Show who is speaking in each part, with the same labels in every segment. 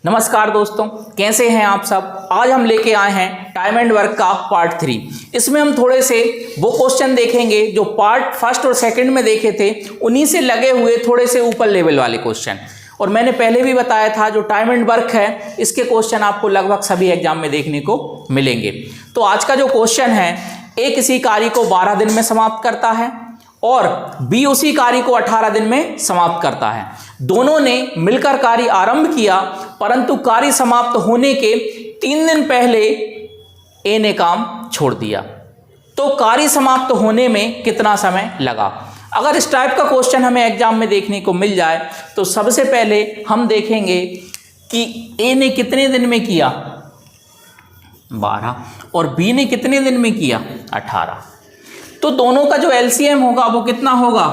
Speaker 1: नमस्कार दोस्तों, कैसे हैं आप सब। आज हम लेके आए हैं टाइम एंड वर्क का पार्ट 3। इसमें हम थोड़े से वो क्वेश्चन देखेंगे जो पार्ट फर्स्ट और सेकंड में देखे थे, उन्हीं से लगे हुए थोड़े से ऊपर लेवल वाले क्वेश्चन। और मैंने पहले भी बताया था जो टाइम एंड वर्क है, इसके क्वेश्चन आपको लगभग सभी एग्जाम में देखने को मिलेंगे। तो आज का जो क्वेश्चन है, ए किसी कार्य को 12 दिन में समाप्त करता है और बी उसी कार्य को 18 दिन में समाप्त करता है। दोनों ने मिलकर कार्य आरंभ किया, परंतु कार्य समाप्त होने के 3 दिन पहले ए ने काम छोड़ दिया। तो कार्य समाप्त होने में कितना समय लगा। अगर इस टाइप का क्वेश्चन हमें एग्जाम में देखने को मिल जाए तो सबसे पहले हम देखेंगे कि ए ने कितने दिन में किया 12 और बी ने कितने दिन में किया 18। तो दोनों का जो एलसीएम होगा वो कितना होगा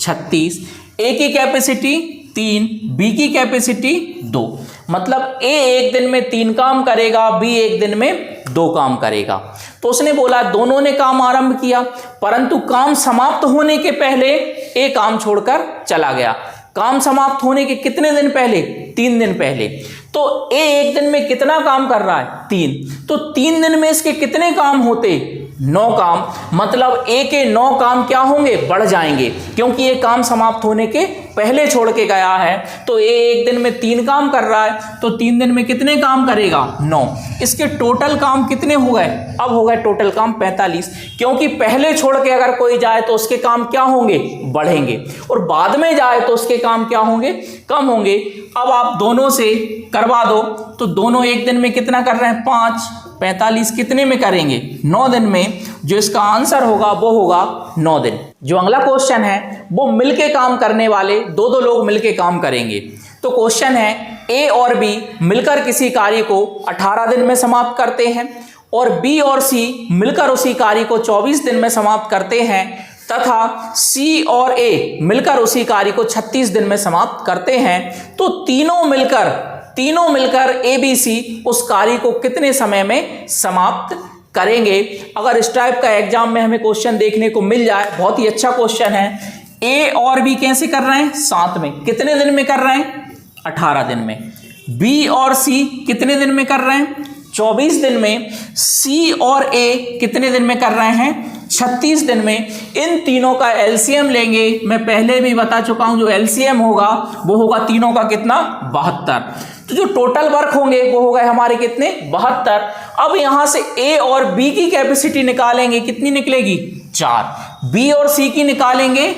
Speaker 1: 36। ए की कैपेसिटी 3, बी की कैपेसिटी 2। मतलब ए एक दिन में 3 काम करेगा, बी एक दिन में 2 काम करेगा। तो उसने बोला दोनों ने काम आरंभ किया, परंतु काम समाप्त होने के पहले ए काम छोड़कर चला गया। काम समाप्त होने के कितने दिन पहले 3 दिन पहले। तो ए एक दिन में कितना काम कर रहा है 3। तो 3 दिन में इसके कितने काम होते 9 काम। मतलब ए के 9 काम क्या होंगे बढ़ जाएंगे, क्योंकि ये काम समाप्त होने के पहले छोड़ के गया है। तो ए एक दिन में 3 काम कर रहा है, तो 3 दिन में कितने काम करेगा 9। इसके टोटल काम कितने हो गए, अब हो गए टोटल काम 45। क्योंकि पहले छोड़ के अगर कोई जाए तो उसके काम क्या होंगे बढ़ेंगे, और बाद में जाए तो उसके काम क्या होंगे कम होंगे। अब आप दोनों से करवा दो, तो दोनों एक दिन में कितना कर रहे हैं 5, 45 कितने में करेंगे 9 दिन में। जो इसका आंसर होगा वो होगा 9 दिन। जो अगला क्वेश्चन है वो मिलके काम करने वाले दो लोग मिलके काम करेंगे। तो क्वेश्चन है ए और बी मिलकर किसी कार्य को 18 दिन में समाप्त करते हैं और बी और सी मिलकर उसी कार्य को 24 दिन में समाप्त करते हैं, तथा सी और ए मिलकर उसी कार्य को 36 दिन में समाप्त करते हैं। तो तीनों मिलकर ए बी सी उस कार्य को कितने समय में समाप्त करेंगे। अगर इस टाइप का एग्जाम में हमें क्वेश्चन देखने को मिल जाए, बहुत ही अच्छा क्वेश्चन है। ए और बी कैसे कर रहे हैं साथ में, कितने दिन में कर रहे हैं 18 दिन में। बी और सी कितने दिन में कर रहे हैं 24 दिन में। सी और ए कितने दिन में कर रहे हैं 36 दिन में। इन तीनों का एलसीएम लेंगे, मैं पहले भी बता चुका हूं, जो एलसीएम होगा वो होगा तीनों का कितना 72। तो जो टोटल वर्क होंगे वो हो गए हमारे कितने 72। अब यहां से ए और बी की कैपेसिटी निकालेंगे, कितनी निकलेगी 4। बी और सी की निकालेंगे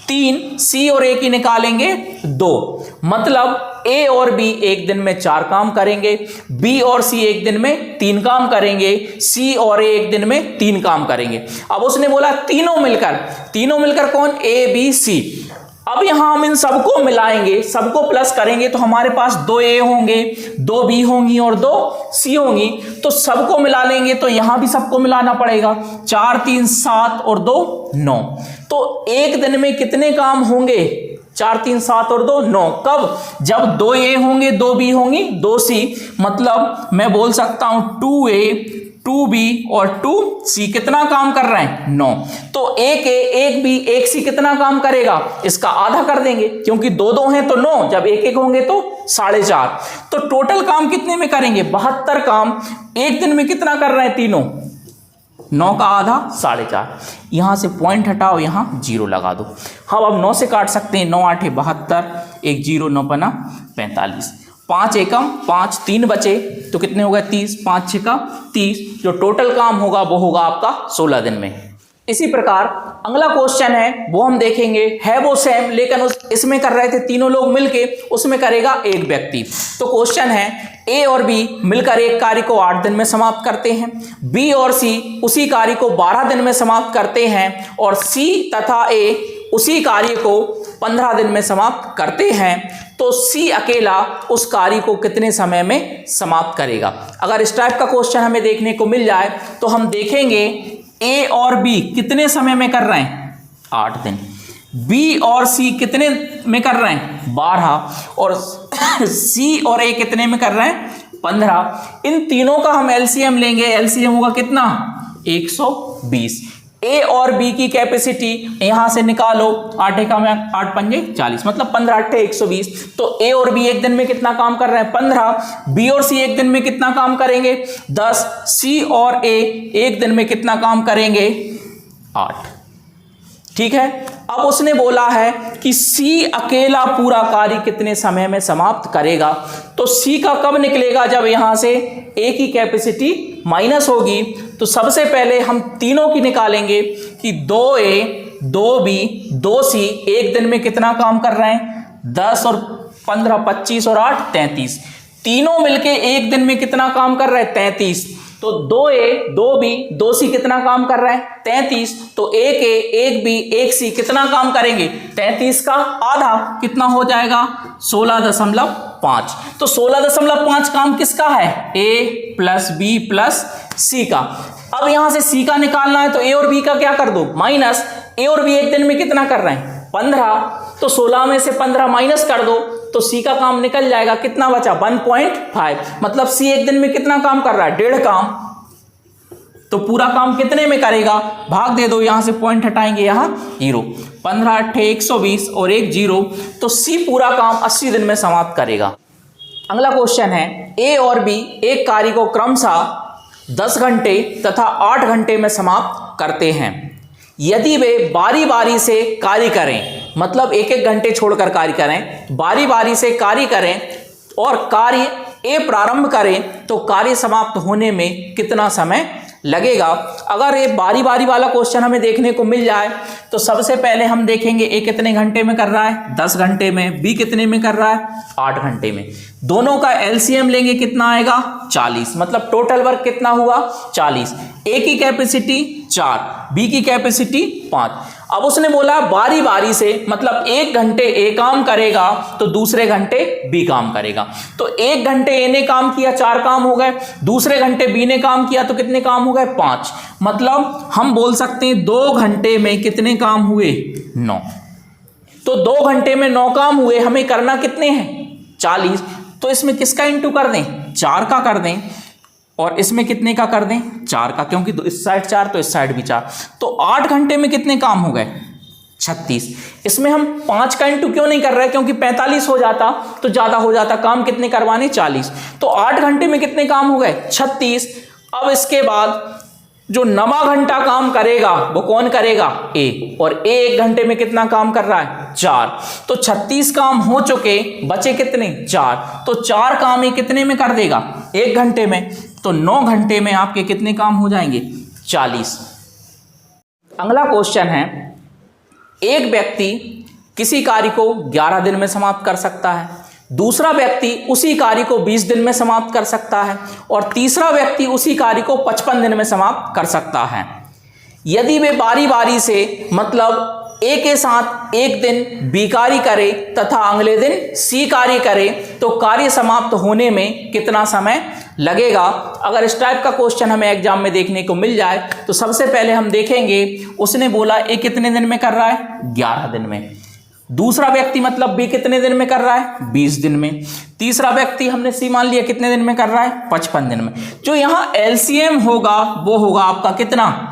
Speaker 1: 3, सी और ए की निकालेंगे 2। मतलब ए और बी एक दिन में 4 काम करेंगे, बी और सी एक दिन में 3 काम करेंगे, सी और ए एक दिन में 3 काम करेंगे। अब उसने बोला तीनों मिलकर कौन ए बी सी। अब यहां हम इन सबको मिलाएंगे, सबको प्लस करेंगे, तो हमारे पास 2 ए होंगे, 2 बी होंगी और 2 सी होंगी। तो सबको मिला लेंगे, तो यहां भी सबको मिलाना पड़ेगा। 4 3 7 और 2 9। तो एक दिन में कितने काम होंगे 4 3 7 और 2 9। कब, जब 2 ए होंगे, 2 बी होंगी, 2 सी। मतलब मैं बोल सकता हूं 2 ए 2 बी और 2 सी कितना काम कर रहे हैं 9। तो एक ए एक बी एक सी कितना काम करेगा, इसका आधा कर देंगे, क्योंकि 2 हैं तो 9, जब एक होंगे तो 4.5। तो टोटल काम कितने में करेंगे 72 काम। एक दिन में कितना कर रहे हैं तीनों 9 का आधा 4.5। यहां से पॉइंट हटाओ, यहां 0 लगा दो। हम अब 9 से काट सकते हैं, 9 8 72, 1 0 9 5 45, 5 एकम 5 3 बचे, तो कितने हो गए 30, 5 6 का 30। जो टोटल काम होगा वो होगा आपका 16 दिन में। इसी प्रकार अगला क्वेश्चन है वो हम देखेंगे, है वो सेम, लेकिन इसमें कर रहे थे तीनों लोग मिलके, उसमें करेगा एक व्यक्ति। तो क्वेश्चन है ए और बी मिलकर एक कार्य को 8 दिन में समाप्त करते हैं, बी और सी उसी कार्य को 12 दिन में समाप्त करते हैं, और सी तथा ए उसी कार्य को 15 दिन में समाप्त करते हैं। तो सी अकेला उस कार्य को कितने समय में समाप्त करेगा। अगर इस टाइप का क्वेश्चन हमें देखने को मिल जाए तो हम देखेंगे ए और बी कितने समय में कर रहे हैं 8 दिन, बी और सी कितने में कर रहे हैं 12, और सी और ए कितने में कर रहे हैं 15। इन तीनों का हम एलसीएम लेंगे, एलसीएम होगा कितना 120। ए और बी की कैपेसिटी यहां से निकालो, 8 एकम 8 पंजे 40, मतलब 15 8 120। तो ए और बी एक दिन में कितना काम कर रहे हैं 15, बी और सी एक दिन में कितना काम करेंगे 10, सी और ए एक दिन में कितना काम करेंगे 8। ठीक है, अब उसने बोला है कि सी अकेला पूरा कार्य कितने समय में समाप्त करेगा। तो सी का कब निकलेगा, जब यहां से ए की कैपेसिटी माइनस होगी। तो सबसे पहले हम तीनों की निकालेंगे कि 2A 2B 2C एक दिन में कितना काम कर रहे हैं 10 और 15 25 और 8 33, तीनों मिलके एक दिन में कितना काम कर रहे हैं 33। तो 2A 2B 2C कितना काम कर रहा है 33। तो 1A 1B 1C कितना काम करेंगे 33 का आधा कितना हो जाएगा 16.5। तो 16.5 काम किसका है A plus B plus C का। अब यहां से C का निकालना है तो A और B का क्या कर दो माइनस। A और B एक दिन में कितना कर रहे हैं 15, तो 16 में से 15 माइनस कर दो तो C का काम निकल जाएगा, कितना बचा 1.5। मतलब C एक दिन में कितना काम कर रहा है 1.5 काम। तो पूरा काम कितने में करेगा, भाग दे दो, यहां से पॉइंट हटाएंगे, यहां 0, 15 8 120 और 1 0। तो C पूरा काम 80 दिन में समाप्त करेगा। अगला क्वेश्चन है A और B एक कार्य को क्रमशः 10 घंटे तथा 8 घंटे में समाप्त करते हैं। यदि वे बारी बारी से कार्य करें, मतलब एक एक घंटे छोड़कर कार्य करें, बारी बारी से कार्य करें और कार्य ए प्रारंभ करें तो कार्य समाप्त होने में कितना समय लगेगा। अगर ये बारी बारी वाला क्वेश्चन हमें देखने को मिल जाए तो सबसे पहले हम देखेंगे ए कितने घंटे में कर रहा है 10 घंटे में, बी कितने में कर रहा है 8 घंटे में। दोनों का एलसीएम लेंगे कितना आएगा 40, मतलब टोटल वर्क कितना हुआ 40। ए की कैपेसिटी 4, बी की कैपेसिटी 5। अब उसने बोला बारी बारी से, मतलब एक घंटे ए काम करेगा तो दूसरे घंटे बी काम करेगा। तो एक घंटे ए ने काम किया 4 काम हो गए, दूसरे घंटे बी ने काम किया तो कितने काम हो गए 5। मतलब हम बोल सकते हैं 2 घंटे में कितने काम हुए 9। तो 2 घंटे में 9 काम हुए, हमें करना कितने हैं 40। तो इसमें किसका इंटू कर दें 4 का कर दें और इसमें कितने का कर दें 4 का, क्योंकि इस साइड 4 तो इस साइड भी 4। तो 8 घंटे में कितने काम हो गए 36। इसमें हम 5 का इंटू क्यों नहीं कर रहे, क्योंकि 45 हो जाता तो ज्यादा हो जाता, काम कितने करवाने 40। तो 8 घंटे में कितने काम हो गए 36। अब इसके बाद जो 9वां घंटा काम करेगा वो कौन करेगा ए, और ए 1 घंटे में कितना काम कर रहा है 4। तो 36 काम हो चुके, बचे कितने 4। तो 4 काम ये कितने में कर देगा 1 घंटे में। तो 9 घंटे में आपके कितने काम हो जाएंगे 40। अगला क्वेश्चन है एक व्यक्ति किसी कार्य को 11 दिन में समाप्त कर सकता है, दूसरा व्यक्ति उसी कार्य को 20 दिन में समाप्त कर सकता है और तीसरा व्यक्ति उसी कार्य को 55 दिन में समाप्त कर सकता है। यदि वे बारी बारी से, मतलब ए के साथ एक दिन बी कार्य करे तथा अगले दिन सी कार्य करे तो कार्य समाप्त होने में कितना समय लगेगा। अगर इस टाइप का क्वेश्चन हमें एग्जाम में देखने को मिल जाए तो सबसे पहले हम देखेंगे, उसने बोला ए कितने दिन में कर रहा है 11 दिन में, दूसरा व्यक्ति मतलब बी कितने दिन में कर रहा है 20 दिन में, तीसरा व्यक्ति हमने सी मान लिया कितने दिन में कर रहा है 55 दिन में। जो यहां एलसीएम होगा वो होगा आपका कितना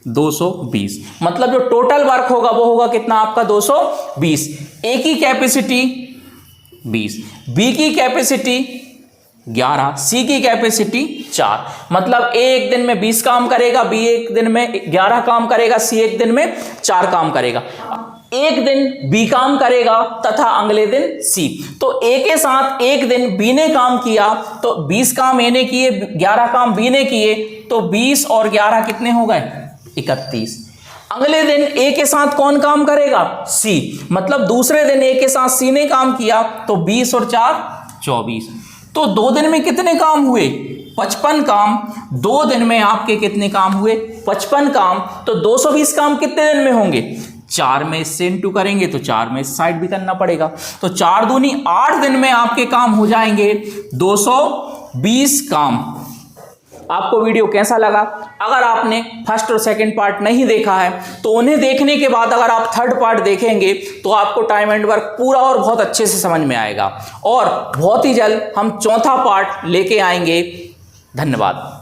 Speaker 1: 220, मतलब जो टोटल वर्क होगा वो होगा कितना आपका 220। ए की कैपेसिटी 20, बी की कैपेसिटी 11, सी की कैपेसिटी 4। मतलब ए एक दिन में 20 काम करेगा, बी एक दिन में 11 काम करेगा, सी एक दिन में 4 काम करेगा। एक दिन बी काम करेगा तथा अगले दिन सी। तो ए के साथ एक दिन बी ने काम किया तो 20 काम ए ने किए, 11 काम बी ने किए, तो 20 और 11 कितने हो गए 31। अगले दिन ए के साथ कौन काम करेगा सी, मतलब दूसरे दिन ए के साथ सी ने काम किया तो 20 और 4 24। तो 2 दिन में कितने काम हुए 55 काम। 2 दिन में आपके कितने काम हुए 55 काम। तो 220 काम कितने दिन में होंगे 4 में इससे इंटू करेंगे तो 4 में इस साइड भी करना पड़ेगा। तो 4 दूनी 8 दिन में आपके काम हो जाएंगे 220 काम। आपको वीडियो कैसा लगा? अगर आपने फर्स्ट और सेकंड पार्ट नहीं देखा है तो उन्हें देखने के बाद अगर आप थर्ड पार्ट देखेंगे तो आपको टाइम एंड वर्क पूरा और बहुत अच्छे से समझ में आएगा और बहुत ही जल्द हम चौथा पार्ट लेके आएंगे। धन्यवाद।